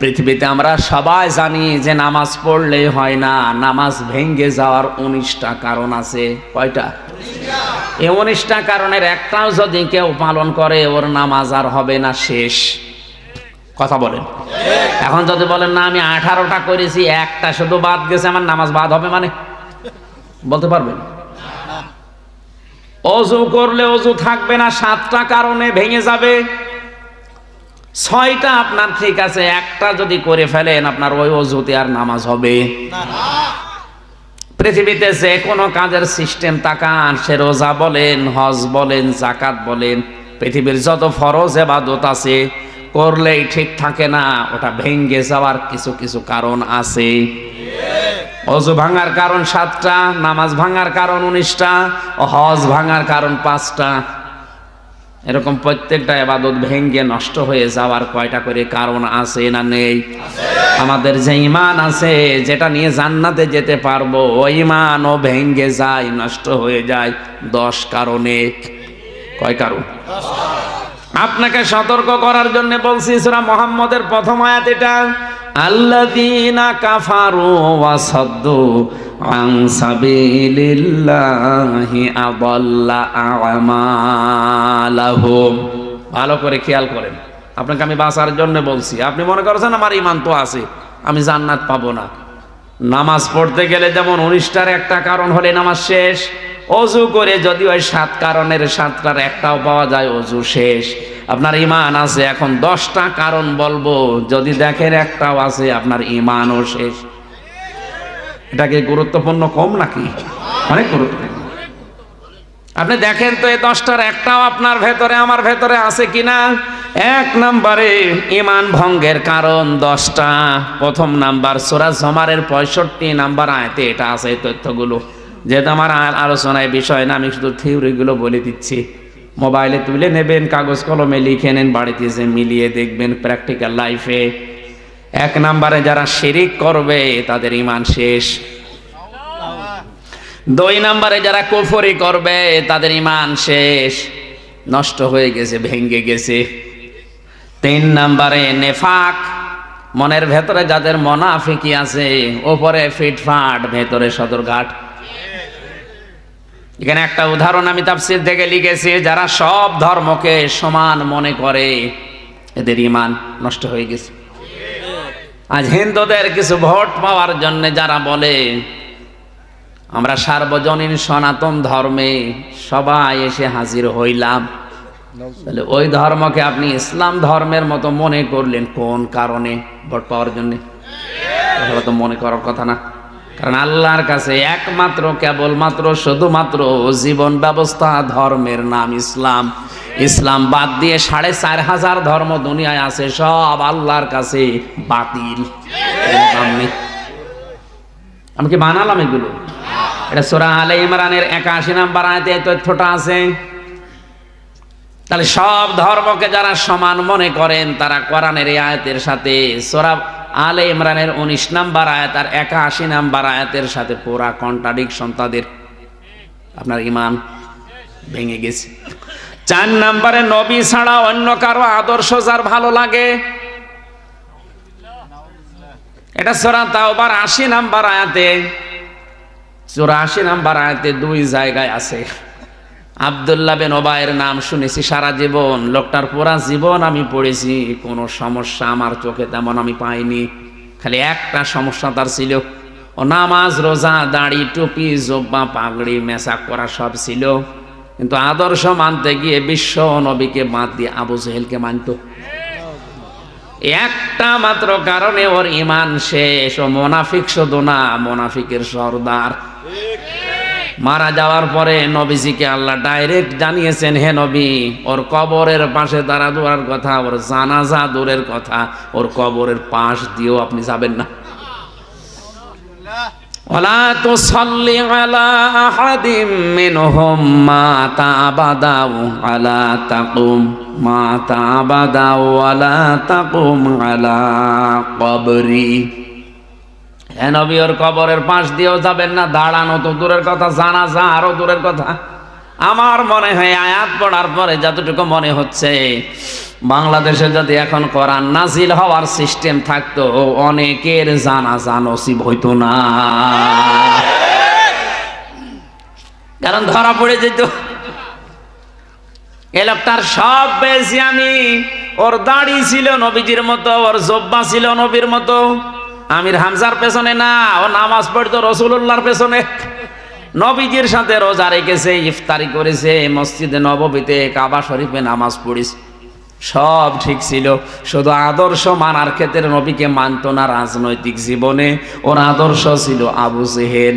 পৃথিবীতে আমরা সবাই জানি যে নামাজ পড়লেই হয় না, নামাজ ভেঙে যাওয়ার 19টা কারণ আছে। কয়টা? এই 19টা কারণের একটাও যদি কেউ পালন করে ওর নামাজ আর হবে না, শেষ। কথা বলেন। এখন যদি বলেন না আমি 18টা করেছি, একটা শুধু বাদ গেছে, আমার নামাজ বাদ হবে মানে বলতে পারবেন? অজু করলে অজু থাকবে না, 7টা কারণে ভেঙে যাবে। 6টা আপনার ঠিক আছে, একটা যদি করে ফেলেন আপনার ওই অজুতে আর নামাজ হবে না। পৃথিবীতে যে কোনো কাজের সিস্টেম তাকান, সে রোজা বলেন, হজ বলেন, যাকাত বলেন, পৃথিবীর যত ফরজ ইবাদত আছে করলেই ঠিক থাকে না, ওটা ভেঙে যাওয়ার কিছু কিছু কারণ আছে। অজু ভাঙার কারণ 7টা, নামাজ ভাঙার কারণ 19টা, হজ ভাঙার কারণ 5টা। এরকম প্রত্যেকটা ইবাদত ভেঙে নষ্ট হয়ে যাওয়ার কয়টা করে কারণ আছে না নেই? আমাদের যে ঈমান আছে, যেটা নিয়ে জান্নাতে যেতে পারবো, ওই ঈমানও ভেঙে যায়, নষ্ট হয়ে যায় 10 কারণে। কয় কারণ? আপনাকে সতর্ক করার জন্য বলছি, সূরা মুহাম্মদের প্রথম আয়াত এটা, আল্লাযীনা কাফারু ওয়া সাদ্দু আন সাবিলিল্লাহি আযাল্লা আমালাহুম। ভালো করে খেয়াল করেন, আপনাকে আমি বাঁচার জন্য বলছি। আপনি মনে করছেন আমার ঈমান তো আছে, আমি জান্নাত পাবো না। নামাজ পড়তে গেলে যেমন 19টার একটা কারণ হলে নামাজ শেষ, অজু করে যদি ওই 7 কারণের 7টার একটাও পাওয়া যায়, অজু শেষ। আপনার ঈমান আছে, এখন 10টা কারণ বলবো, যদি দেখেন একটাও আছে আপনার ঈমানও শেষ। এটা কি গুরুত্বপূর্ণ কম নাকি? অনেক গুরুত্বপূর্ণ। আপনি দেখেন তো এই 10টার একটাও আপনার ভেতরে আমার ভেতরে আছে কিনা। 1 নম্বরে ঈমান ভঙ্গের কারণ 10টা। প্রথম নাম্বার সূরা জুমারের 65 নাম্বার আয়াতে এটা আছে, এই তথ্যগুলো। যেহেতু আমার আলোচনায় বিষয় না, আমি শুধু থিওরিগুলো বলে দিচ্ছি। মোবাইলে তুলে নেবেন, কাগজ কলমে লিখে নেন, বাড়িতে যে মিলিয়ে দেখবেন প্র্যাকটিক্যাল লাইফে। 1 নম্বরে যারা শিরিক করবে তাদের ঈমান শেষ। 2 নম্বরে যারা কুফরি করবে তাদের ঈমান শেষ, নষ্ট হয়ে গেছে, ভেঙে গেছে। 3 নম্বরে নেফাক, মনের ভেতরে যাদের মুনাফিকি আছে, উপরে ফিটফাট, ভেতরে সদরঘাট। এখানে একটা উদাহরণ আমি তাফসীর থেকে লিখেছি, যারা সব ধর্মকে সমান মনে করে এদের ঈমান নষ্ট হয়ে গেছে। আজ হিন্দুদের কিছু ভোট পাওয়ার জন্য যারা বলে আমরা সার্বজনীন সনাতন ধর্মে সবাই এসে হাজির হইলাম, তাহলে ওই ধর্মকে আপনি ইসলাম ধর্মের মতো মনে করলেন কোন কারণে? ভোট পাওয়ার জন্য? এগুলো তো মনে করার কথা না। কারণ আল্লাহর কাছে একমাত্র, কেবলমাত্র, শুধুমাত্র জীবন ব্যবস্থা ধর্মের নাম ইসলাম। ইসলাম বাদ দিয়ে 4500 ধর্ম দুনিয়ায় আছে, সব আল্লাহর কাছে বাতিল। আমি কি বানালাম এগুলো? এটা সূরা আলে ইমরানের 81 নম্বর আয়াতে এই তথ্যটা আছে। তাহলে সব ধর্মকে যারা সমান মনে করেন তারা কোরআনের এই আয়াতের সাথে, সূরা আলে ইমরানের 19 নম্বর আয়াত আর 81 নম্বর আয়াতের সাথে পুরা কন্ট্রাডিকশন তাদের। আপনার ঈমান ভেঙে গেছে। 4 নম্বরে নবী ছাড়া অন্য কারো আদর্শ যার ভালো লাগে, এটা সূরা তাওবার 80 নম্বর আয়াতে, সূরা 80 নম্বর আয়াতে 2 জায়গায় আছে। আব্দুল্লাহ বিন ওবায়ের নাম শুনেছি সারা জীবন, লোকটার পুরা জীবন আমি পড়েছি, কোনো সমস্যা আমার চোখে তেমন আমি পাইনি। খালি একটা সমস্যা তার ছিল, ও নামাজ, রোজা, দাড়ি, টুপি, জোব্বা, পাগড়ি, মেসাক করা সব ছিল, কিন্তু আদর্শ মানতে গিয়ে বিশ্ব নবীকে বাদ দিয়ে আবু জেহেলকে মানত। একটা মাত্র কারণে ওর ঈমান শেষ। ও মুনাফিক শুধু না, মুনাফিকের সর্দার। মারা যাওয়ার পরে নবীজিকে আল্লাহ ডাইরেক্ট জানিয়েছেন, হে নবী, ওর কবরের পাশে তারা দূরের কথা, ওর জানাজা দূরের কথা, ওর কবরের পাশ দিয়েও আপনি যাবেন না। ওয়ালা তুসাল্লি আলা আহাদিম মিনহুম মাতা আবাদা ওয়ালা তাকুম মাতা আবাদা ওয়ালা তাকুম আলা কবরি। হে নবী, ওর কবরের পাশ দিয়েও যাবেন না, দাঁড়ানো তো দূরের কথা, জানাজা আরো দূরের কথা। আমার মনে হয় আয়াত পড়ার পরে যতটুকু মনে হচ্ছে বাংলাদেশে যদি এখন কোরআন নাজিল হওয়ার সিস্টেম থাকতো, অনেকের জানাজা নসিব হইতো না, কারণ ধরা পড়ে যেত। এ লোকটার সব পেয়েছি আমি, ওর দাড়ি ছিল নবীজির মতো, ওর জব্বা ছিল নবীর মতো। আমির হামজার পেছনে না, ও নামাজ পড়তো রাসূলুল্লাহর পেছনে। নবীজির সাথে রোজা রেখেছে, ইফতারি করেছে, মসজিদে নববীতে, কাবা শরীফে নামাজ পড়েছে, সব ঠিক ছিল। শুধু আদর্শ মানার ক্ষেত্রে নবীকে মানতো না। রাজনৈতিক জীবনে ওর আদর্শ ছিল আবু জেহেল।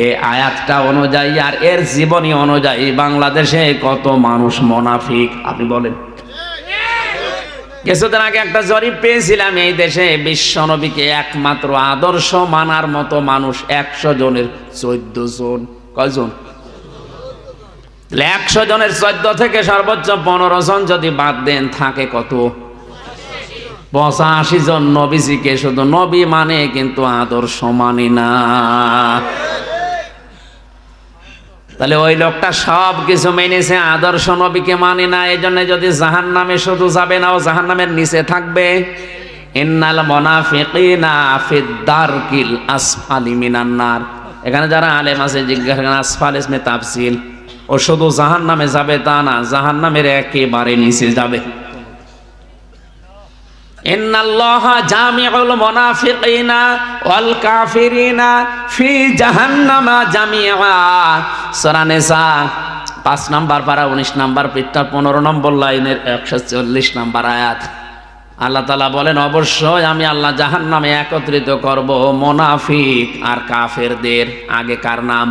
এই আয়াতটা অনুযায়ী আর এর জীবনী অনুযায়ী বাংলাদেশে কত মানুষ মুনাফিক আপনি বলেন। কিছুদিন আগে একটা জরিপ পেয়েছিলাম, এই দেশে বিশ্ব নবীকে একমাত্র আদর্শ মানার মতো মানুষ 100 জনের 14 জন। কয়জন? 100 জনের 14 থেকে সর্বোচ্চ 15 জন যদি বাদ দেন, থাকে কত? 85 জন নবীজিকে শুধু নবী মানে, কিন্তু আদর্শ মানে না। তাহলে ওই লোকটা সব কিছু মেনেছে, আদর্শ নবীকে মানে না। এই জন্য যদি জাহান্নামে শুধু যাবে না, ও জাহান্নামের নিচে থাকবে। ইন্নাল মুনাফিকিনা ফিদ দারকিল আসফালি মিনান নার। এখানে যারা আলেম আছে জিজ্ঞাসা করেন আসফাল ইসমে তাফসিল, ও শুধু জাহান্নামে যাবে তা না, জাহান্নামের একেবারে নিচে যাবে। ইন্নাল্লাহা জামিউল মুনাফিকিনা ওয়াল কাফিরিনা ফি জাহান্নামা জামিআ। সূরা নিসা 5 নম্বর পারা 19 নম্বর পৃষ্ঠা 15 নম্বর লাইনের 140 নম্বর আয়াত। আল্লাহ তাআলা বলেন, অবশ্যই আমি আল্লাহ জাহান্নামে একত্রিত করব মুনাফিক আর কাফেরদের। আগে কার নাম?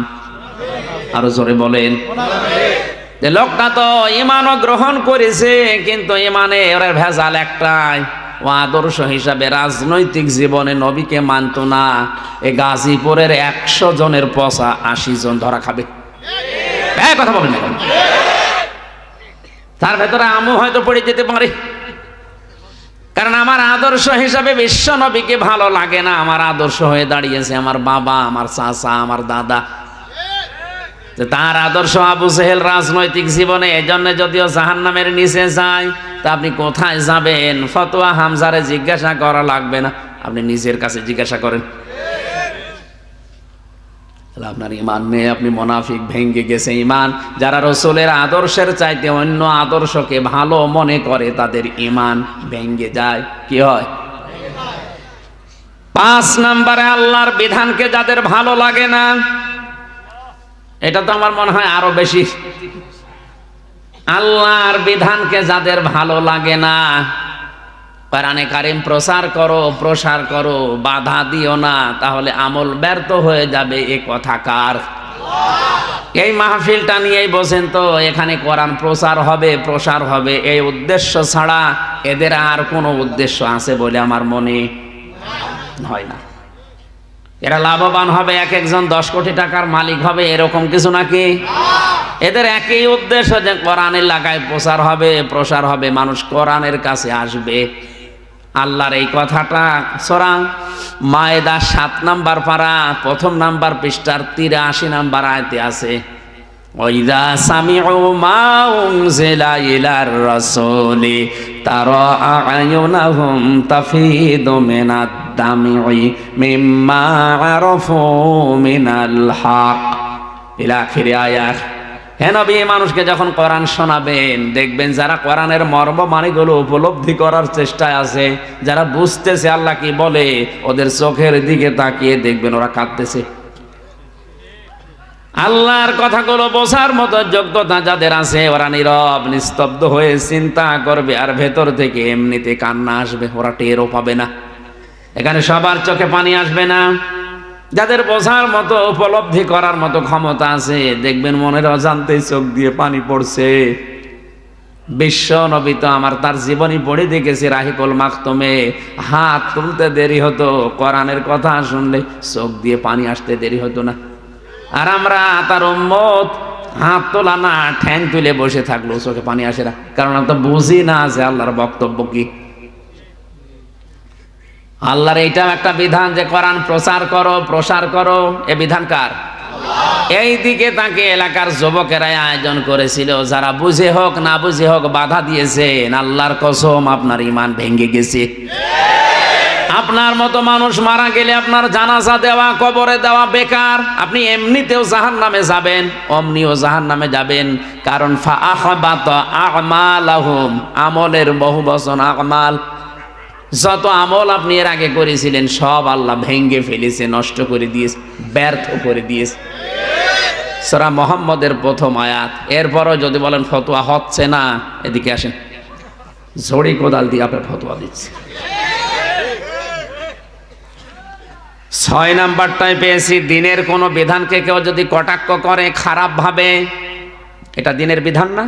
আরো জোরে বলেন। মুনাফিক। লোকটা তো ঈমানও গ্রহণ করেছে, কিন্তু ঈমানে ওর ভেজাল একটাই, ও আদর্শ হিসাবে রাজনৈতিক জীবনে নবীকে মানত না। এই গাজীপুরের 100 জনের পচা 80 জন ধরা খাবে। কথা বলেন, তার ভেতরে আমও হয়তো পড়ে যেতে পারে। কারণ আমার আদর্শ হিসাবে বিশ্ব নবীকে ভালো লাগে না। আমার আদর্শ হয়ে দাঁড়িয়েছে আমার বাবা, আমার চাচা, আমার দাদা। তার আদর্শ আবু জেহেল রাজনৈতিক জীবনে। এজন্য যদিও জাহান্নামের নিচে যায়, তা আপনি কোথায় যাবেন? ফতোয়া হামজারে জিজ্ঞাসা করা লাগবে না, আপনি নিজের কাছে জিজ্ঞাসা করেন। আপনার ঈমান নেই, আপনি মুনাফিক, ভেঙ্গে গেছে ঈমান। যারা রাসূলের আদর্শের চাইতে অন্য আদর্শকে ভালো মনে করে, তাদের ঈমান ভেঙ্গে যায়। কি হয়? 5 নম্বরে আল্লাহর বিধানকে যাদের ভালো লাগে না, এটা তো আমার মনে হয় আরো বেশি। আল্লাহর বিধানকে যাদের ভালো লাগে না, কোরআনে কারীম প্রচার করো, বাধা দিও না, তাহলে আমল ব্যর্থ হয়ে যাবে। এ কথা কার? এই মাহফিলটা নিয়েই বসেন তো, এখানে কোরআন প্রসার হবে, এই উদ্দেশ্য ছাড়া এদের আর কোনো উদ্দেশ্য আছে বলে আমার মনে হয় না। এরা লাভবান হবে, এক একজন 10 কোটি টাকার মালিক হবে, এরকম কিছু নাকি? এদের একই উদ্দেশ্য যে কোরআনের লাগায় প্রসার হবে, মানুষ কোরআনের কাছে আসবে। আল্লাহর এই কথাটা সূরা মায়েদা 7 নম্বর পারা 1 নম্বর পৃষ্ঠার 83 নম্বর আয়াতে আছে। ওয়াইদা সামিউ মা উনজিলা ইলার রাসূলি তারা আ'য়ুনাহুম তাফিদু মিনাদ দামি মিম্মা আরাফু মিনাল হক ইলা আখির আয়াত। হে নবী, মানুষকে যখন কোরআন শোনাবেন, দেখবেন যারা কোরআনের মর্ম মানেগুলো উপলব্ধি করার চেষ্টায় আছে, যারা বুঝতেছে আল্লাহ কি বলে, ওদের চোখের দিকে তাকিয়ে দেখবেন ওরা কাঁদতেছে। আল্লাহর কথাগুলো বোঝার মতো যোগ্যতা যাদের আছে, ওরা নীরব নিস্তব্ধ হয়ে চিন্তা করবে, আর ভেতর থেকে এমনিতে কান্না আসবে, ওরা টেরও পাবে না। এখানে সবার চোখে পানি আসবে না। যাদের বোঝার মতো, উপলব্ধি করার মতো ক্ষমতা আছে, দেখবেন মনের অজান্তেই চোখ দিয়ে পানি পড়ছে। বিশ্ব নবী তো তার জীবনী পড়ে দেখেছি, রাহিকুল মাকতুমে হাত তুলতে দেরি হতো, কোরআনের কথা শুনলে চোখ দিয়ে পানি আসতে দেরি হতো না। আর আমরা তার উম্মত, হাত তোলা না, ঠ্যাং তুলে বসে থাকলো, চোখে পানি আসে না, কারণ আমরা তো বুঝি না যে আল্লাহর বক্তব্য কি। আল্লাহর এইটাও একটা বিধান যে কোরআন প্রসার করো। এ বিধান কার? এই দিকে তাকে এলাকার যুবকেরাই আয়োজন করেছিল, যারা বুঝে হোক না বুঝে হোক বাধা দিয়েছেন। আল্লাহর কসম আপনার ঈমান ভেঙে গেছে। আপনার মতো মানুষ মারা গেলে আপনার জানাজা দেওয়া, কবরে দেওয়া বেকার। আপনি এমনিতেও জাহান্নামে যাবেন, অমনিও জাহান্নামে যাবেন। কারণ ফাআহবাতা আমালাহুম, আমলের বহু বচন আমাল। যত আমল আপনি এর আগে করেছিলেন সব আল্লাহ ভেঙ্গে ফেলেছে, নষ্ট করে দিয়েছে, ব্যর্থ করে দিয়েছে। সূরা মুহাম্মদের প্রথম আয়াত। এরপরও যদি বলেন ফতোয়া হচ্ছে না, এদিকে আসেন, ঝড়ি কোদাল দিয়ে আপনার ফতোয়া দিচ্ছে। 6 নাম্বারটায় পেয়েছি, দিনের কোনো বিধানকে কেউ যদি কটাক্ষ করে খারাপ ভাবে, এটা দিনের বিধান না?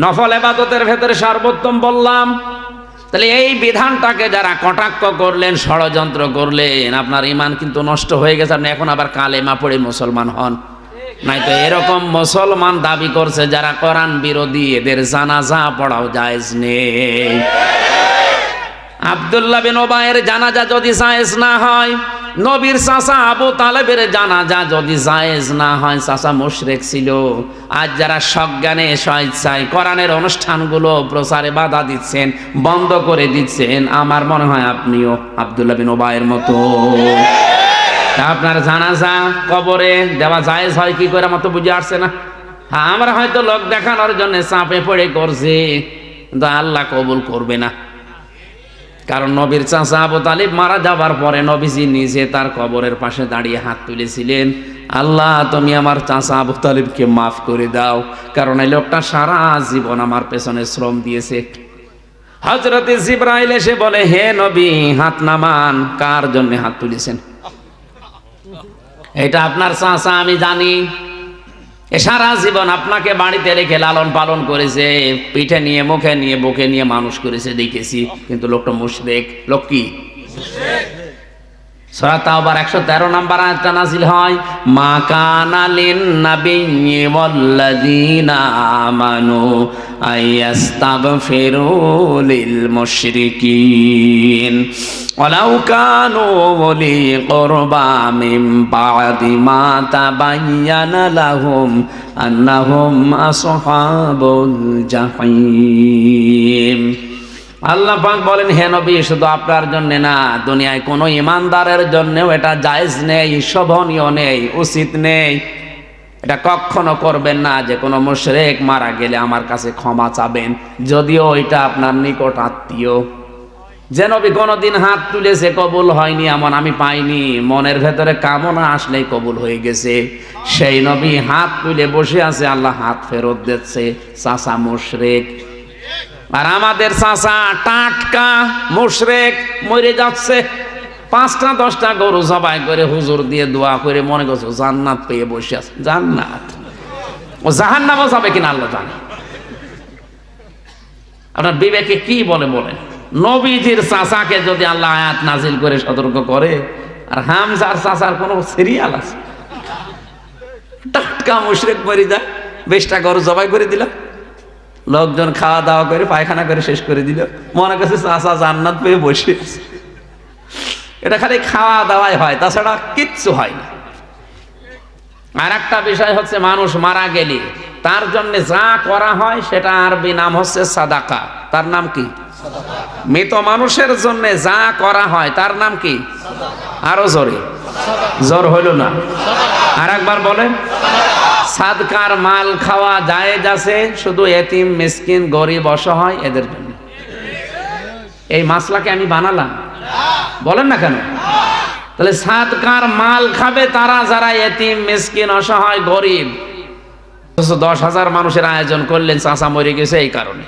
নফল ইবাদতের ভেতরে সর্বোত্তম বললাম। তাহলে এই বিধানটাকে যারা কটাক্ষ করলেন, ষড়যন্ত্র করলেন, আপনার ঈমান কিন্তু নষ্ট হয়ে গেছে। আপনি এখন আবার কালেমা পড়ে মুসলমান হন, নাই তো এরকম মুসলমান দাবি করছে যারা কোরআন বিরোধী, এদের জানাজা পড়াও জায়েজ নেই। আব্দুল্লাহ বিন উবাইয়ের জানাজা যদি জায়েজ না হয়, নবীর চাচা আবু তালেবের জানাজা যদি জায়েজ না হয়, চাচা মুশরিক ছিল। আজ যারা সজ্ঞানে স্বেচ্ছায় কোরআনের অনুষ্ঠানগুলো প্রচারে বাধা দিচ্ছেন, বন্ধ করে দিচ্ছেন, আমার মনে হয় আপনিও আব্দুল্লাহ বিন উবাইয়ের মতো। আপনার জানাজা কবরে দেওয়া জায়েজ হয় কি করে, আমার তো বুঝে আসছে না। হ্যাঁ, আমরা হয়তো লোক দেখানোর জন্য চাপে পড়ে করছি, কিন্তু আল্লাহ কবুল করবে না। কারণ নবীর চাচা আবু তালিব মারা যাবার পরে নবীজি নিজে তার কবরের পাশে দাঁড়িয়ে হাত তুলেছিলেন, আল্লাহ তুমি আমার চাচা আবু তালিবকে মাফ করে দাও, কারণ এই লোকটা সারা জীবন আমার পেছনে শ্রম দিয়েছে। হযরত জিবরাইল এসে বলে, হে নবী হাত নামান। কার জন্য হাত তুলেছেন? এটা আপনার চাচা, আমি জানি। এ সারা জীবন আপনাকে বাড়িতে রেখে লালন পালন করেছে, পিঠে নিয়ে, মুখে নিয়ে, বুকে নিয়ে মানুষ করেছে, দেখেছি। কিন্তু লোকটা মুশরিক। লোক কি? সূরা তাওবার 113 নম্বর আয়াতটা নাযিল হয়, মা কানা লিন নাবিয়্যি ওয়াল্লাযীনা আমানু আইয়াস্তাগফিরু লিল মুশরিকিন ওয়ালাউ কানু উলি কুরবা মিন বা'দি মা তাবায়্যানা লাহুম আন্নাহুম আসহাবুল জাহিম। আল্লাহ পাক বলেন, হে নবী শুধু আপনার জন্য না, দুনিয়ায় কোনো ইমানদারের জন্যও এটা জায়েজ নেই, শোভনীয় নেই, উচিত নেই। এটা কখনো করবেন না যে কোনো মুশরিক মারা গেলে আমার কাছে ক্ষমা চাবেন, যদিও এটা আপনার নিকট আত্মীয়। যে নবী কোনোদিন হাত তুলেছে কবুল হয়নি এমন আমি পাইনি, মনের ভেতরে কামনা আসলেই কবুল হয়ে গেছে, সেই নবী হাত তুলে বসে আছে, আল্লাহ হাত ফেরত দিচ্ছে। চাচা মুশরিক। আর আমাদের চাচা টাটকা মুশরিক, মরে যাচ্ছে। 5টা 10টা গরু জবাই করে হুজুর দিয়ে দোয়া করে মনে করছো জান্নাত পেয়ে বসে আছে। জান্নাত, ও জাহান্নামও যাবে কিনা আল্লাহ জানে। আপনার বিবেকে কি বলে বলেন? নবীজির চাচাকে যদি আল্লাহ আয়াত নাজিল করে সতর্ক করে, আর হামজার চাচার কোনো সিরিয়াল আছে? টাটকা মুশরিক মরে যায়, 20টা গরু জবাই করে দিলাম, লোকজন খাওয়া দাওয়া করে পায়খানা করে শেষ করে দিল, মনে করছে চাচা জান্নাত পেয়ে বসে আছে। এটা খালি খাওয়া দাওয়াই হয়, তাছাড়া কিচ্ছু হয় না। আর একটা বিষয় হচ্ছে, মানুষ মারা গেলে তার জন্য যা করা হয় সেটা আরবি নাম হচ্ছে সাদাকা। তার নাম কি? মৃত মানুষের জন্য যা করা হয় তার নাম কি? আরো জোরে, জোর হইল না, আর একবার বলেন। সাদকার মাল খাওয়া জায়েজ আছে, শুধু এতিম, মিসকিন, গরিব, অসহায় এদের জন্য। এই মাসলাকে আমি বানালাম, বলেন না কেন? তাহলে সাদকার মাল খাবে তারা যারা এতিম, মিসকিন, অসহায়, গরিব। 10,000 মানুষের আয়োজন করলেন, চাচা মরে গেছে এই কারণে।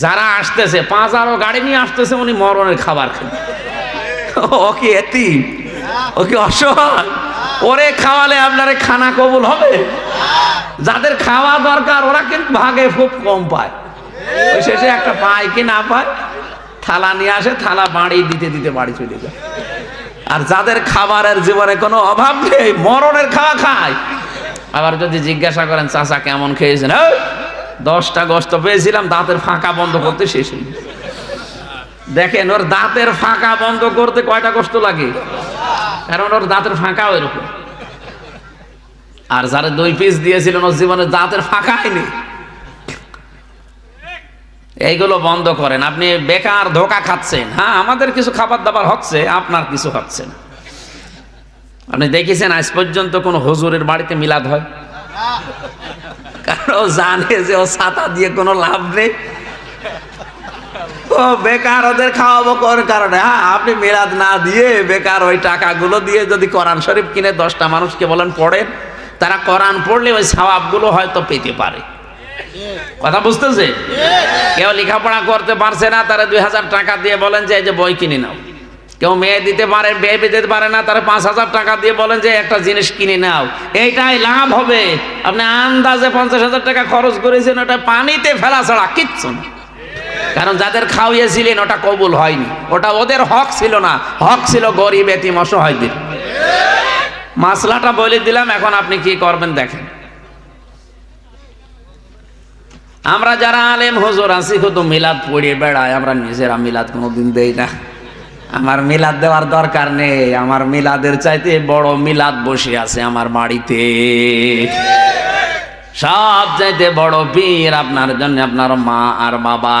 যারা আসতেছে 5,000 গাড়ি নিয়ে আসতেছে, উনি মরণের খাবার খান। ও কি এতিম, ও কি অসহায়? ওরে খাওয়ালে আপনারে খানা কবুল হবে? যাদের খাওয়া দরকার ওরা কিন্তু ভাগে খুব কম পায়, ওই শেষে একটা পায় কি না পায়, থালা নিয়ে আসে, থালা বাড়ি দিতে দিতে বাড়ি চলে যায়। আর যাদের খাবারের জীবনে কোনো অভাব নেই, মরণের খাওয়া খায়। আবার যদি জিজ্ঞাসা করেন চাচা কেমন খেয়েছেন, 10টা গোস্ত পেয়েছিলাম, দাঁতের ফাঁকা বন্ধ করতে শেষ হয়ে। দেখেন ওর দাঁতের ফাঁকা বন্ধ করতে কয়টা গোস্ত লাগে? কারণ ওর দাঁতের ফাঁকা ওইরকম। আর যারা 2 পিস দিয়েছিলেন ওর জীবনে দাঁতের ফাঁকা হয়নি। এইগুলো বন্ধ করেন, আপনি বেকার ধোকা খাচ্ছেন। হ্যাঁ, আমাদের কিছু খাবার দাবার হচ্ছে, আপনার কিছু হচ্ছে না। আপনি দেখেছেন আজ পর্যন্ত কোন হুজুরের বাড়িতে মিলাদ হয়? কারণ ও জানে যে ও ছাতা দিয়ে কোনো লাভ নেই, ও বেকার ওদের খাওয়াবো কোন কারণে। হ্যাঁ, আপনি মিলাদ না দিয়ে বেকার ওই টাকাগুলো দিয়ে যদি কোরআন শরীফ কিনে 10টা মানুষকে বলেন পড়েন, তারা কোরআন পড়লে ওই সওয়াবগুলো হয়তো পেতে পারে। কথা বুঝতেছে? কেউ লেখাপড়া করতে পারছে না, তারা 2000 টাকা দিয়ে বলেন যে এই যে বই কিনে নাও। কেউ মেয়ে দিতে পারে, বিয়ে দিতে পারে না, তারা 5000 টাকা দিয়ে বলেন যে একটা জিনিস কিনে নাও। এইটাই লাভ হবে। আপনি আন্দাজে 50,000 টাকা খরচ করেছেন, ওটা পানিতে ফেলা ছাড়া কিচ্ছু না। কারণ যাদের খাওয়িয়েছিলেন ওটা কবুল হয়নি, ওটা ওদের হক ছিল না, হক ছিল গরিব এতিম অসহায়দের। মাসলাটা বলে দিলাম, এখন আপনি কি করবেন দেখেন। আমরা যারা আলেম হুজুর আছি শুধু মিলাদ পড়িয়ে বেড়াই, আমরা নিজেরা মিলাদ কোনোদিন দেই না। আমার মিলাদ দেওয়ার দরকার নেই, আমার মিলাদের চাইতে বড় মিলাদ বসে আছে আমার বাড়িতে। সব চাইতে বড় পীর আপনার জন্য আপনার মা আর বাবা।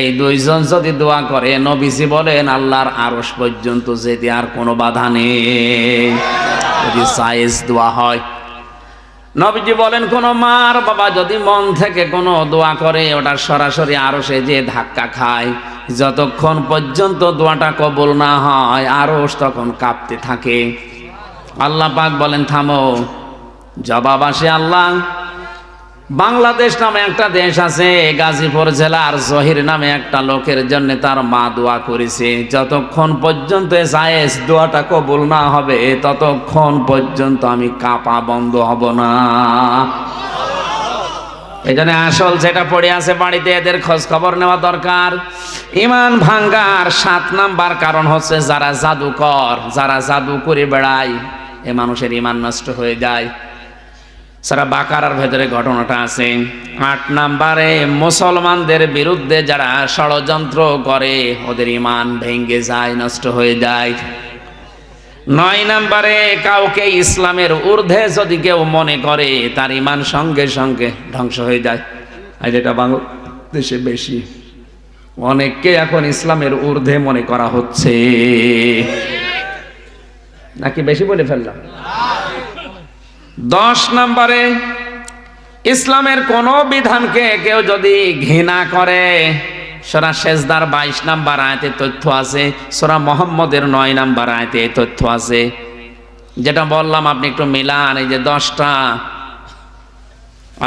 এই 2 জন যদি দোয়া করে, নবীজি বলেন আল্লাহর আরশ পর্যন্ত যেতে আর কোনো বাধা নেই, যদি সাইজ দোয়া হয়। নবীজি বলেন কোন মা আর বাবা যদি মন থেকে কোনো দোয়া করে, ওটা সরাসরি আরশে যে ধাক্কা খায়। যতক্ষণ পর্যন্ত দোয়াটা কবুল না হয়, আরশ তখন কাঁপতে থাকে। আল্লাহ পাক বলেন থামো, জবাব আসে আল্লাহ। বাংলাদেশ নামে একটা দেশ আছে, গাজীপুর জেলার জহির নামে একটা লোকের জন্য তার মা দোয়া করেছে। যতক্ষণ পর্যন্ত জায়েজ দোয়াটা কবুল না হবে, ততক্ষণ পর্যন্ত আমি কাঁপা বন্ধ হব না। এই জন্য আসল যেটা পড়ে আছে বাড়িতে, এদের খোঁজ খবর নেওয়া দরকার। ইমান ভাঙ্গার 7 নাম্বার কারণ হচ্ছে যারা জাদুকর, যারা জাদু করে বেড়ায়, এ মানুষের ইমান নষ্ট হয়ে যায়। সারা বাকারার ভেতরে ঘটনাটা আছে। 8 নাম্বারে মুসলমানদের বিরুদ্ধে যারা ষড়যন্ত্র করে, ওদের ইমান ভেঙে যায়, নষ্ট হয়ে যায়। 9 নাম্বারে কাউকে ইসলামের ঊর্ধ্বে যদি কেউ মনে করে, তার ইমান সঙ্গে সঙ্গে ধ্বংস হয়ে যায়। আর যেটা বাংলাদেশে বেশি, অনেককে এখন ইসলামের ঊর্ধ্বে মনে করা হচ্ছে। নাকি বেশি বলে ফেললাম? 10 নম্বরে ইসলামের কোন বিধানকে কেউ যদি ঘৃণা করে, সূরা সেজদার 22 নম্বর আয়াতে তথ্য আছে, সূরা মুহাম্মদের 9 নম্বর আয়াতে তথ্য আছে। যেটা বললাম আপনি একটু মিলান। এই যে 10টা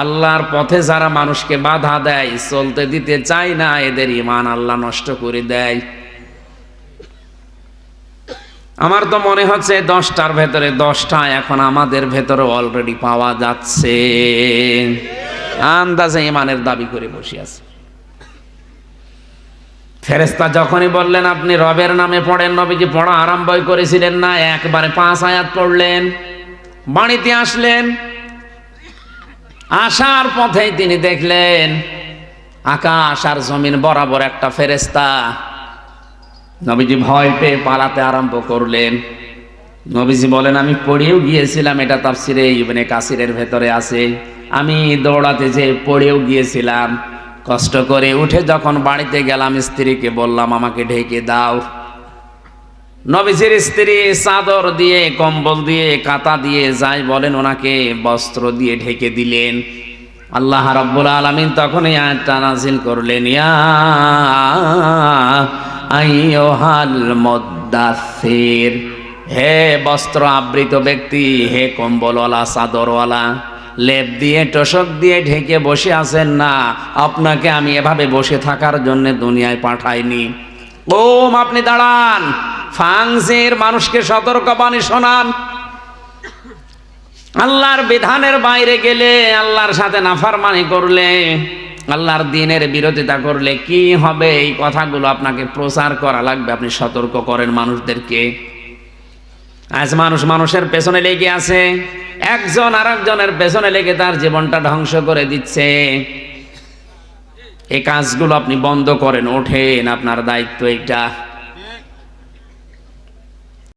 আল্লাহর পথে যারা মানুষকে বাধা দেয়, চলতে দিতে চায় না, এদের ঈমান আল্লাহ নষ্ট করে দেয়। আমার তো মনে হচ্ছে 10টার ভেতরে 10টা এখন আমাদের ভেতরে অলরেডি পাওয়া যাচ্ছে। আন্দাজে ঈমানের দাবি করে বসে আছে। ফেরেশতা যখনই বললেন আপনি রবের নামে পড়েন, নবীজি পড়া আরম্ভ করেছিলেন না, একবারে 5 আয়াত পড়লেন। বাড়িতে আসলেন, আসার পথেই তিনি দেখলেন আকাশ আর জমিন বরাবর একটা ফেরেশতা। নবীজি ভয় পেয়ে পালাতে আরম্ভ করলেন। নবীজি বলেন আমি পড়েও গিয়েছিলাম, এটা তাফসিরে ইবনে কাসিরের ভেতরে আছে। আমি দৌড়াতে যে পড়েও গিয়েছিলাম, কষ্ট করে উঠে যখন বাড়িতে গেলাম, স্ত্রীকে বললাম আমাকে ঢেকে দাও। নবীজির স্ত্রী চাদর দিয়ে, কম্বল দিয়ে, কাঁথা দিয়ে, যাই বলেন, ওনাকে বস্ত্র দিয়ে ঢেকে দিলেন। আল্লাহ রাব্বুল আলামিন তখন এই আয়াতটা নাযিল করলেন, ইয়া আইয়ুহাল মুদ্দাসসির, হে বস্ত্র আবৃত ব্যক্তি, হে কম্বলওয়ালা, চাদরওয়ালা, লেপ দিয়ে তোশক দিয়ে ঢেকে বসে আছেন না, আপনাকে আমি এভাবে বসে থাকার জন্য দুনিয়ায় পাঠাইনি। ওম আপনি দাঁড়ান, ফাংজির, মানুষকে সতর্কবাণী শোনান। আল্লাহর বিধানের বাইরে গেলে, আল্লাহর সাথে নাফরমানি করলে, আল্লাহর দ্বীনের বিরোধিতা করলে কি হবে, এই কথাগুলো আপনাকে প্রচার করা লাগবে। আপনি সতর্ক করেন মানুষদেরকে। আজ মানুষ মানুষের পেছনে লেগে আছে, একজন আরেকজনের পেছনে লেগে তার জীবনটা ধ্বংস করে দিচ্ছে। এই কাজগুলো আপনি বন্ধ করেন, ওঠেন, আপনার দায়িত্ব এটা।